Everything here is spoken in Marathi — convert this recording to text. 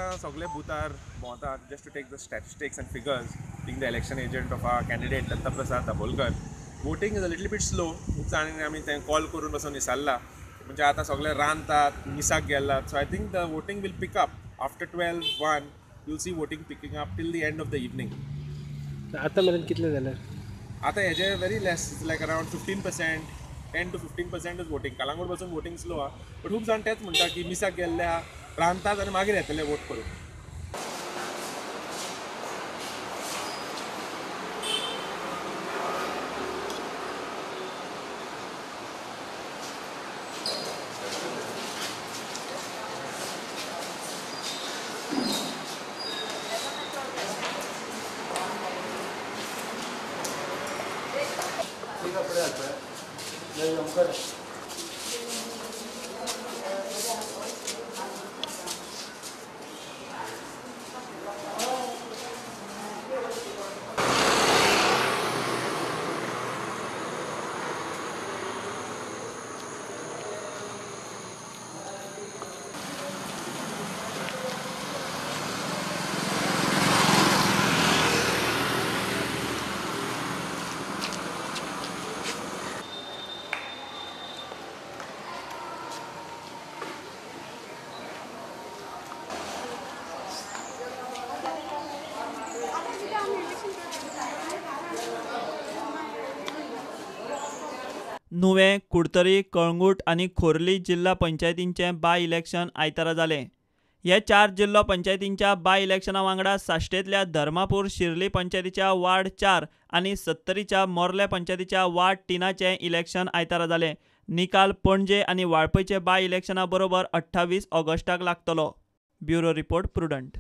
सगळे बुथार भोंवतात just to take the statistics and figures. Being the election agent of our candidate Datta Prasad Dabholkar, voting is a little bit slow. खूप जाणांनी आमी तें कॉल करून बसून विचारला म्हणजे आतां सगळे रांदतात मिसाक गेल्यात. So I think the voting will pick up after 12-1. you'll see voting picking up till the end of the evening. आता मेरेन कितले जाले? आता हेजे very less, it's like around 15%, 10 to 15% is voting. Calangute पासून वोटिंग स्लो हा, बट खूप जाण तेच म्हणटा की मिसाक गेल्ल्या रांदतात आनी मागीर येतले वोट करून. नुवें, कुडतरी, कळंगूट आनी खोर्ली जिल्हा पंचायतींचें बाय इलेक्शन आयतारा जालें. हे 4 जिल्लो पंचायतींच्या बाय इलेक्शना वांगडा साश्टेंतल्या धर्मापूर शिर्ली पंचायतीच्या वार्ड 4 आनी सत्तरीच्या मोर्ले पंचायतीच्या वार्ड 3चें इलेक्शन आयतारा जालें. निकाल पणजे आनी वाळपयचे बाय इलेक्शना बरोबर 28 ऑगस्टाक लागतलो. Bureau report, prudent.